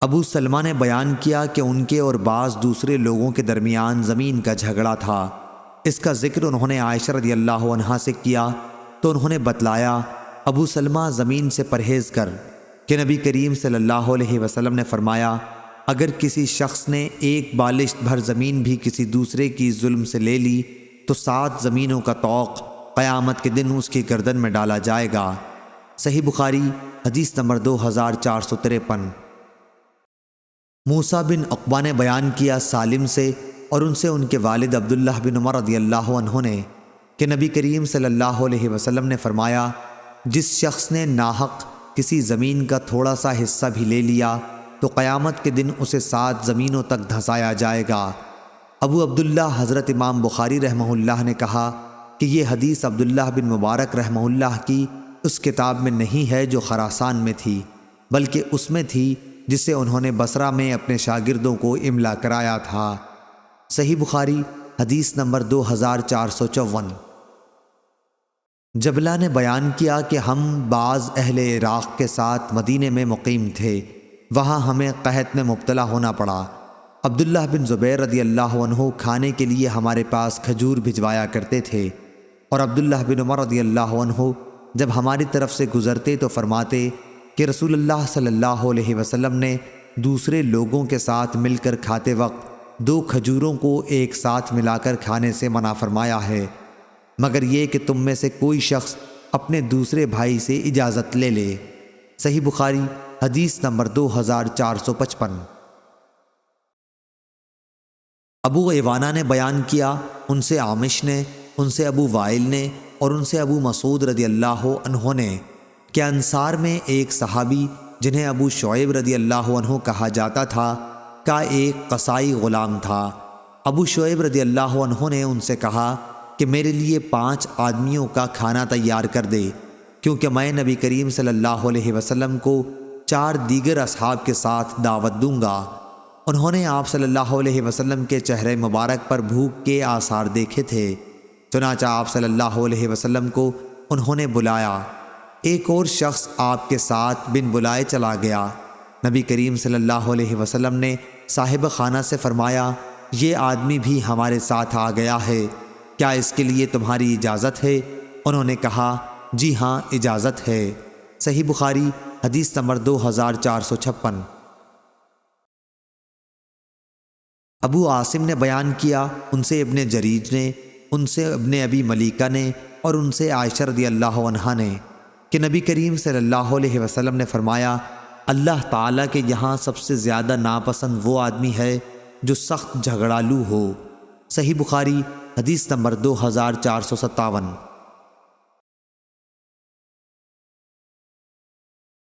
ابو سلمہ نے بیان کیا کہ ان کے اور بعض دوسرے لوگوں کے درمیان زمین کا جھگڑا تھا۔ اس کا ذکر انہوں نے عائشہ رضی اللہ عنہا سے کیا تو انہوں نے بتلایا، ابو سلمہ زمین سے پرہیز کر، کہ نبی کریم صلی اللہ علیہ وسلم نے فرمایا، اگر کسی شخص نے ایک بالشت بھر زمین بھی کسی دوسرے کی ظلم سے لے لی تو 7 زمینوں کا طوق قیامت کے دن اس کی گردن میں ڈالا جائے گا۔ صحیح بخاری حدیث نمبر 2453۔ موسیٰ بن عقبہ نے بیان کیا سالم سے اور ان سے ان کے والد عبداللہ بن عمر رضی اللہ عنہ نے کہ نبی کریم صلی اللہ علیہ وسلم نے فرمایا، جس شخص نے ناحق کسی زمین کا تھوڑا سا حصہ بھی لے لیا تو قیامت کے دن اسے 7 زمینوں تک دھنسایا جائے گا۔ ابو عبداللہ حضرت امام بخاری رحمہ اللہ نے کہا کہ یہ حدیث عبداللہ بن مبارک رحمہ اللہ کی اس کتاب میں نہیں ہے جو خراسان میں تھی، بلکہ اس میں تھی جسے انہوں نے بصرہ میں اپنے شاگردوں کو املا کرایا تھا۔ صحیح بخاری حدیث نمبر 2454۔ جبلہ نے بیان کیا کہ ہم بعض اہل عراق کے ساتھ مدینے میں مقیم تھے، وہاں ہمیں قحط میں مبتلا ہونا پڑا۔ عبداللہ بن زبیر رضی اللہ عنہ کھانے کے لیے ہمارے پاس کھجور بھجوایا کرتے تھے، اور عبداللہ بن عمر رضی اللہ عنہ جب ہماری طرف سے گزرتے تو فرماتے کہ رسول اللہ صلی اللہ علیہ وسلم نے دوسرے لوگوں کے ساتھ مل کر کھاتے وقت 2 کھجوروں کو ایک ساتھ ملا کر کھانے سے منع فرمایا ہے، مگر یہ کہ تم میں سے کوئی شخص اپنے دوسرے بھائی سے اجازت لے لے۔ صحیح بخاری حدیث نمبر 2455۔ ابو عوانہ نے بیان کیا، ان سے عامش نے، ان سے ابو وائل نے اور ان سے ابو مسعود رضی اللہ عنہ نے کہ انصار میں ایک صحابی جنہیں ابو شعیب رضی اللہ عنہ کہا جاتا تھا کا ایک قصائی غلام تھا۔ ابو شعیب رضی اللہ عنہ نے ان سے کہا کہ میرے لیے 5 آدمیوں کا کھانا تیار کر دے، کیونکہ میں نبی کریم صلی اللہ علیہ وسلم کو 4 دیگر اصحاب کے ساتھ دعوت دوں گا۔ انہوں نے آپ صلی اللہ علیہ وسلم کے چہرے مبارک پر بھوک کے آثار دیکھے تھے، چنانچہ آپ صلی اللہ علیہ وسلم کو انہوں نے بلایا۔ ایک اور شخص آپ کے ساتھ بن بلائے چلا گیا۔ نبی کریم صلی اللہ علیہ وسلم نے صاحب خانہ سے فرمایا، یہ آدمی بھی ہمارے ساتھ آ گیا ہے، کیا اس کے لیے تمہاری اجازت ہے؟ انہوں نے کہا، جی ہاں اجازت ہے۔ صحیح بخاری حدیث نمبر 2456۔ ابو عاصم نے بیان کیا، ان سے ابن جریج نے، ان سے ابن ابی ملیکہ نے اور ان سے عائشہ رضی اللہ عنہا نے کہ نبی کریم صلی اللہ علیہ وسلم نے فرمایا، اللہ تعالیٰ کے یہاں سب سے زیادہ ناپسند وہ آدمی ہے جو سخت جھگڑالو ہو۔ صحیح بخاری حدیث نمبر 2457۔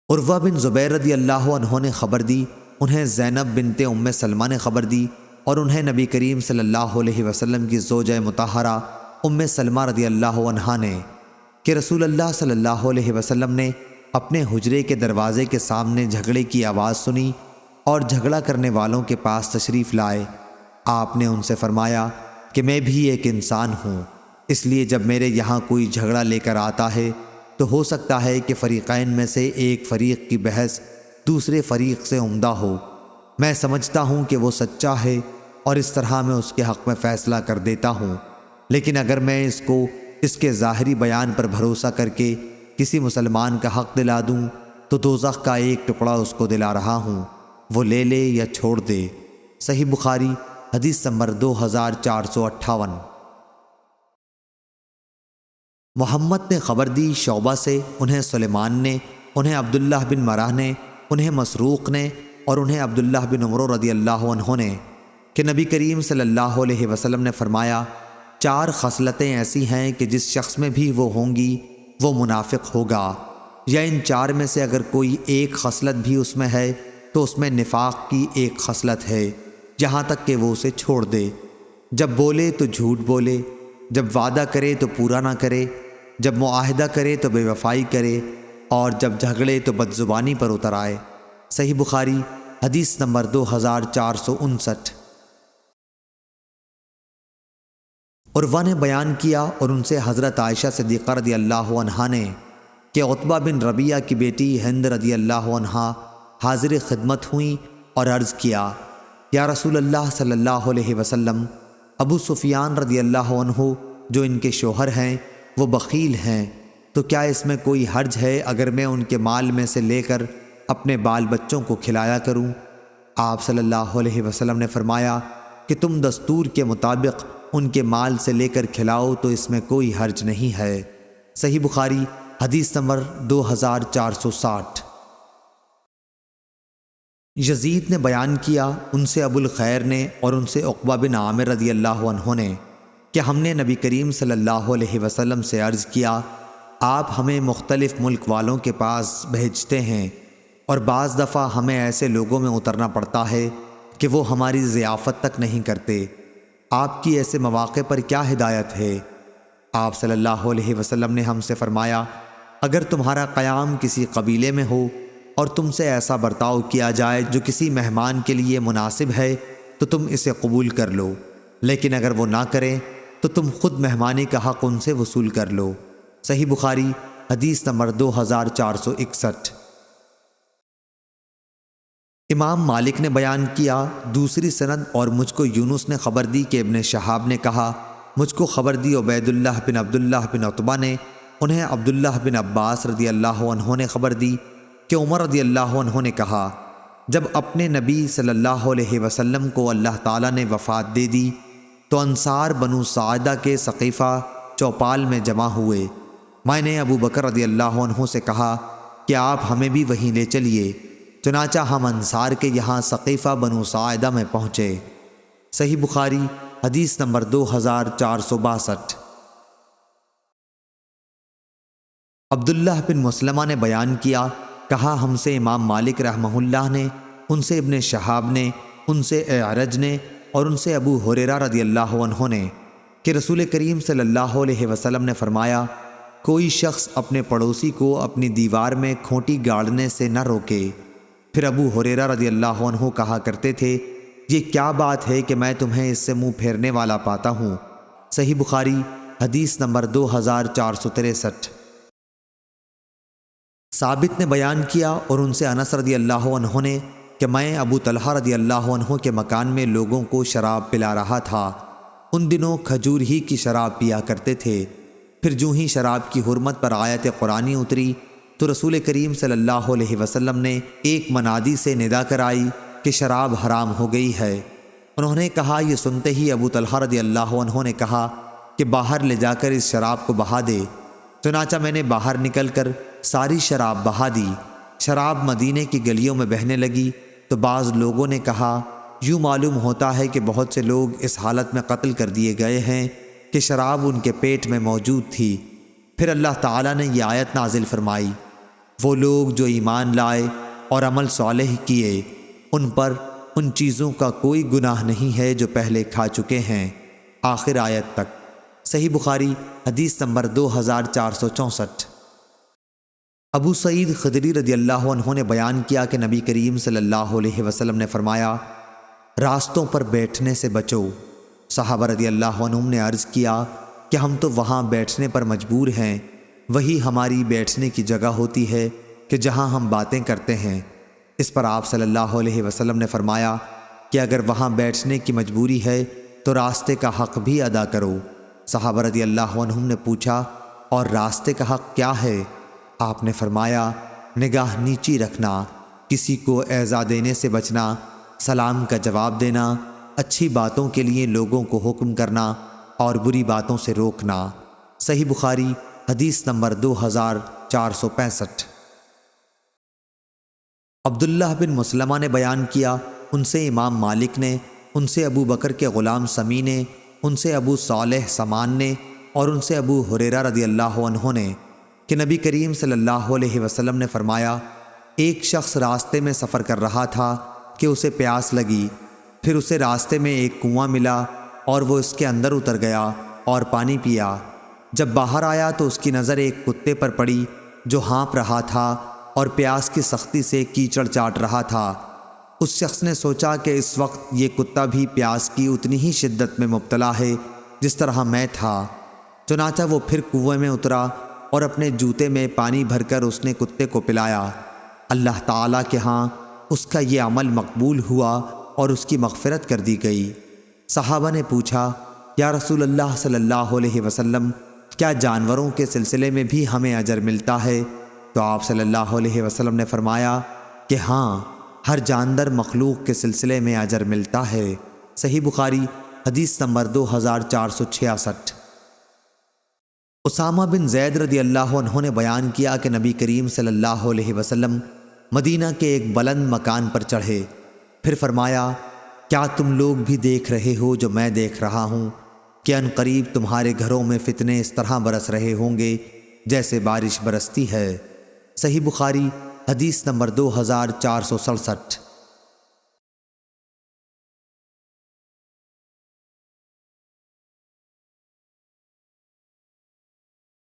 عروہ بن زبیر رضی اللہ عنہ نے خبر دی، انہیں زینب بنت ام سلمہ نے خبر دی، اور انہیں نبی کریم صلی اللہ علیہ وسلم کی زوجہ مطہرہ ام سلمہ رضی اللہ عنہا نے کہ رسول اللہ صلی اللہ علیہ وسلم نے اپنے حجرے کے دروازے کے سامنے جھگڑے کی آواز سنی اور جھگڑا کرنے والوں کے پاس تشریف لائے۔ آپ نے ان سے فرمایا کہ میں بھی ایک انسان ہوں، اس لیے جب میرے یہاں کوئی جھگڑا لے کر آتا ہے تو ہو سکتا ہے کہ فریقین میں سے ایک فریق کی بحث دوسرے فریق سے عمدہ ہو۔ میں سمجھتا ہوں کہ وہ سچا ہے اور اس طرح میں اس کے حق میں فیصلہ کر دیتا ہوں، لیکن اگر میں اس کو اس کے ظاہری بیان پر بھروسہ کر کے کسی مسلمان کا حق دلا دوں تو دوزخ کا ایک ٹکڑا اس کو دلا رہا ہوں، وہ لے لے یا چھوڑ دے۔ صحیح بخاری حدیث نمبر 2458۔ محمد نے خبر دی شعبہ سے، انہیں سلیمان نے، انہیں عبداللہ بن مرہ نے، انہیں مسروق نے اور انہیں عبداللہ بن عمر رضی اللہ عنہ نے کہ نبی کریم صلی اللہ علیہ وسلم نے فرمایا، 4 خصلتیں ایسی ہیں کہ جس شخص میں بھی وہ ہوں گی وہ منافق ہوگا، یا ان 4 میں سے اگر کوئی ایک خصلت بھی اس میں ہے تو اس میں نفاق کی ایک خصلت ہے، یہاں تک کہ وہ اسے چھوڑ دے۔ جب بولے تو جھوٹ بولے، جب وعدہ کرے تو پورا نہ کرے، جب معاہدہ کرے تو بے وفائی کرے، اور جب جھگڑے تو بدزبانی پر اتر آئے۔ صحیح بخاری حدیث نمبر 2459۔ عروہ نے بیان کیا اور ان سے حضرت عائشہ صدیقہ رضی اللہ عنہا نے کہ عتبہ بن ربیعہ کی بیٹی ہند رضی اللہ عنہا حاضر خدمت ہوئیں اور عرض کیا یا رسول اللہ صلی اللہ علیہ وسلم، ابو سفیان رضی اللہ عنہ جو ان کے شوہر ہیں وہ بخیل ہیں، تو کیا اس میں کوئی حرج ہے اگر میں ان کے مال میں سے لے کر اپنے بال بچوں کو کھلایا کروں؟ آپ صلی اللہ علیہ وسلم نے فرمایا کہ تم دستور کے مطابق ان کے مال سے لے کر کھلاؤ تو اس میں کوئی حرج نہیں ہے۔ صحیح بخاری حدیث نمبر 2460۔ یزید نے بیان کیا ان سے ابو الخیر نے اور ان سے عقبہ بن عامر رضی اللہ عنہ نے کہ ہم نے نبی کریم صلی اللہ علیہ وسلم سے عرض کیا آپ ہمیں مختلف ملک والوں کے پاس بھیجتے ہیں اور بعض دفعہ ہمیں ایسے لوگوں میں اترنا پڑتا ہے کہ وہ ہماری ضیافت تک نہیں کرتے، آپ کی ایسے مواقع پر کیا ہدایت ہے؟ آپ صلی اللہ علیہ وسلم نے ہم سے فرمایا اگر تمہارا قیام کسی قبیلے میں ہو اور تم سے ایسا برتاؤ کیا جائے جو کسی مہمان کے لیے مناسب ہے تو تم اسے قبول کر لو، لیکن اگر وہ نہ کریں تو تم خود مہمانی کا حق ان سے وصول کر لو۔ صحیح بخاری حدیث نمبر 2461۔ امام مالک نے بیان کیا دوسری سند اور مجھ کو یونس نے خبر دی کہ ابن شہاب نے کہا مجھ کو خبر دی عبید اللہ بن عبداللہ بن عتبہ نے، انہیں عبداللہ بن عباس رضی اللہ عنہ نے خبر دی کہ عمر رضی اللہ عنہ نے کہا جب اپنے نبی صلی اللہ علیہ وسلم کو اللہ تعالیٰ نے وفات دے دی تو انصار بنو ساعدہ کے سقیفہ چوپال میں جمع ہوئے۔ میں نے ابو بکر رضی اللہ عنہ سے کہا کہ آپ ہمیں بھی وہیں لے چلیے، چنانچہ ہم انصار کے یہاں سقیفہ بنو ساعدہ میں پہنچے۔ صحیح بخاری حدیث نمبر 2462۔ عبداللہ بن مسلمہ نے بیان کیا کہا ہم سے امام مالک رحمہ اللہ نے، ان سے ابن شہاب نے، ان سے اعرج نے اور ان سے ابو ہریرہ رضی اللہ عنہ نے کہ رسول کریم صلی اللہ علیہ وسلم نے فرمایا کوئی شخص اپنے پڑوسی کو اپنی دیوار میں کھونٹی گاڑنے سے نہ روکے۔ پھر ابو ہریرہ رضی اللہ عنہ کہا کرتے تھے یہ کیا بات ہے کہ میں تمہیں اس سے منہ پھیرنے والا پاتا ہوں۔ صحیح بخاری حدیث نمبر 2463۔ ثابت نے بیان کیا اور ان سے انس رضی اللہ عنہ نے کہ میں ابو طلحہ رضی اللہ عنہ کے مکان میں لوگوں کو شراب پلا رہا تھا، ان دنوں کھجور ہی کی شراب پیا کرتے تھے۔ پھر جو ہی شراب کی حرمت پر آیت قرآنی اتری تو رسول کریم صلی اللہ علیہ وسلم نے ایک منادی سے ندا کرائی کہ شراب حرام ہو گئی ہے۔ انہوں نے کہا یہ سنتے ہی ابو طلحہ رضی اللہ عنہ نے کہا کہ باہر لے جا کر اس شراب کو بہا دے۔ چنانچہ میں نے باہر نکل کر ساری شراب بہا دی۔ شراب مدینے کی گلیوں میں بہنے لگی تو بعض لوگوں نے کہا یوں معلوم ہوتا ہے کہ بہت سے لوگ اس حالت میں قتل کر دیے گئے ہیں کہ شراب ان کے پیٹ میں موجود تھی۔ پھر اللہ تعالیٰ نے یہ آیت نازل فرمائی وہ لوگ جو ایمان لائے اور عمل صالح کیے ان پر ان چیزوں کا کوئی گناہ نہیں ہے جو پہلے کھا چکے ہیں، آخر آیت تک۔ صحیح بخاری حدیث نمبر 2464۔ ابو سعید خدری رضی اللہ عنہ نے بیان کیا کہ نبی کریم صلی اللہ علیہ وسلم نے فرمایا راستوں پر بیٹھنے سے بچو۔ صحابہ رضی اللہ عنہم نے عرض کیا کہ ہم تو وہاں بیٹھنے پر مجبور ہیں، وہی ہماری بیٹھنے کی جگہ ہوتی ہے کہ جہاں ہم باتیں کرتے ہیں۔ اس پر آپ صلی اللہ علیہ وسلم نے فرمایا کہ اگر وہاں بیٹھنے کی مجبوری ہے تو راستے کا حق بھی ادا کرو۔ صحابہ رضی اللہ عنہم نے پوچھا اور راستے کا حق کیا ہے؟ آپ نے فرمایا نگاہ نیچی رکھنا، کسی کو ایذا دینے سے بچنا، سلام کا جواب دینا، اچھی باتوں کے لیے لوگوں کو حکم کرنا اور بری باتوں سے روکنا۔ صحیح بخاری حدیث نمبر 2465۔ عبداللہ بن مسلمہ نے بیان کیا ان سے امام مالک نے، ان سے ابو بکر کے غلام سمی نے، ان سے ابو صالح سمان نے اور ان سے ابو ہریرہ رضی اللہ عنہ نے کہ نبی کریم صلی اللہ علیہ وسلم نے فرمایا ایک شخص راستے میں سفر کر رہا تھا کہ اسے پیاس لگی، پھر اسے راستے میں ایک کنواں ملا اور وہ اس کے اندر اتر گیا اور پانی پیا۔ جب باہر آیا تو اس کی نظر ایک کتے پر پڑی جو ہانپ رہا تھا اور پیاس کی سختی سے کیچڑ چاٹ رہا تھا۔ اس شخص نے سوچا کہ اس وقت یہ کتا بھی پیاس کی اتنی ہی شدت میں مبتلا ہے جس طرح میں تھا۔ چنانچہ وہ پھر کنویں میں اترا اور اپنے جوتے میں پانی بھر کر اس نے کتے کو پلایا۔ اللہ تعالیٰ کے ہاں اس کا یہ عمل مقبول ہوا اور اس کی مغفرت کر دی گئی۔ صحابہ نے پوچھا، یا رسول اللہ صلی اللہ علیہ وسلم، کیا جانوروں کے سلسلے میں بھی ہمیں اجر ملتا ہے؟ تو آپ صلی اللہ علیہ وسلم نے فرمایا کہ ہاں، ہر جاندار مخلوق کے سلسلے میں اجر ملتا ہے۔ صحیح بخاری حدیث نمبر 2466۔ اسامہ بن زید رضی اللہ عنہ نے بیان کیا کہ نبی کریم صلی اللہ علیہ وسلم مدینہ کے ایک بلند مکان پر چڑھے، پھر فرمایا، کیا تم لوگ بھی دیکھ رہے ہو جو میں دیکھ رہا ہوں کہ ان قریب تمہارے گھروں میں فتنے اس طرح برس رہے ہوں گے جیسے بارش برستی ہے۔ صحیح بخاری حدیث نمبر 2467۔